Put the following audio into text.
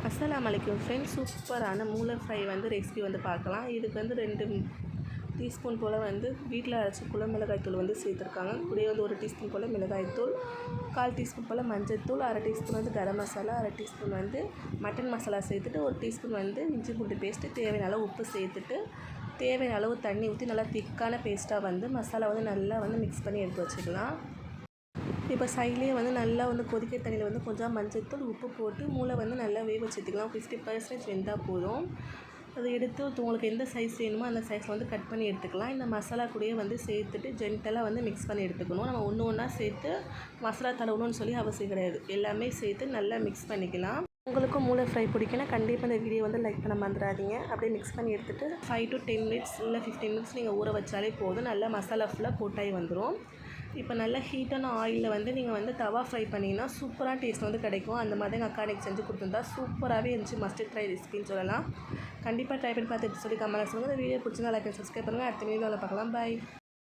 அஸ்ஸலாமு அலைக்கும் ஃப்ரெண்ட்ஸ், சூப்பரான மூளை ஃப்ரை ரெசிபி பார்க்கலாம். இதுக்கு 2 டீஸ்பூன் போல் வீட்டில் அரைச்சி குழம்பு தூள் சேர்த்துருக்காங்க. கூடவே 1 டீஸ்பூன் போல் மிளகாய்த்தூள், 1/4 டீஸ்பூன் போல் மஞ்சள்தூள், அரை டீஸ்பூன் கரம் மசாலா, அரை டீஸ்பூன் மட்டன் மசாலா சேர்த்துட்டு 1 டீஸ்பூன் இஞ்சி பூண்டு பேஸ்ட்டு, தேவையான அளவு உப்பு சேர்த்துட்டு தேவையான அளவு தண்ணி ஊற்றி நல்லா திக்கான பேஸ்ட்டாக மசாலா நல்லா மிக்ஸ் பண்ணி எடுத்து வச்சுக்கலாம். இப்போ சைட்லேயே நல்லா கொதிக்கிற தண்ணியில் கொஞ்சம் மஞ்சள்தூள் உப்பு போட்டு மூளை நல்லா வேக வச்சுக்கலாம். 50% வெந்தால் போதும். அதை எடுத்து உங்களுக்கு எந்த சைஸ் வேணுமோ அந்த சைஸில் கட் பண்ணி எடுத்துக்கலாம். இந்த மசாலா கூடயே சேர்த்துட்டு ஜென்டலாக மிக்ஸ் பண்ணி எடுத்துக்கணும். நம்ம ஒன்று ஒன்றா சேர்த்து மசாலா தடவணும்னு சொல்லி அவசியம் கிடையாது. எல்லாமே சேர்த்து நல்லா மிக்ஸ் பண்ணிக்கலாம். உங்களுக்கும் மூளை ஃப்ரை பிடிக்குன்னா கண்டிப்பாக இந்த வீடியோ லைக் பண்ண மறந்துடாதீங்க. அப்படியே மிக்ஸ் பண்ணி எடுத்துகிட்டு 5 to 10 minutes இல்லை 15 minutes நீங்கள் ஊற வச்சாலே போதும். நல்லா மசாலா ஃபுல்லாக போட்டாகி வந்துடும். இப்போ நல்லா ஹீட்டான ஆயிலில் நீங்கள் தவா ஃப்ரை பண்ணிங்கன்னா சூப்பரான டேஸ்ட் கிடைக்கும். அந்த மாதிரி எங்கள் அக்கா எனக்கு செஞ்சு கொடுத்துருந்தா சூப்பராகவே இருந்துச்சு. மஸ்ட் ட்ரை ரெசிபின்னு சொல்லலாம். கண்டிப்பாக ட்ரை பண்ணி பார்த்துட்டு சொல்லி கமெண்ட் சொல்லுங்கள். இந்த வீடியோ பிடிச்சிருந்தா லைக் அண்ட் சப்ஸ்கிரைப் பண்ணுங்கள். அடுத்த வீடியோவில் பார்க்கலாம். பாய்.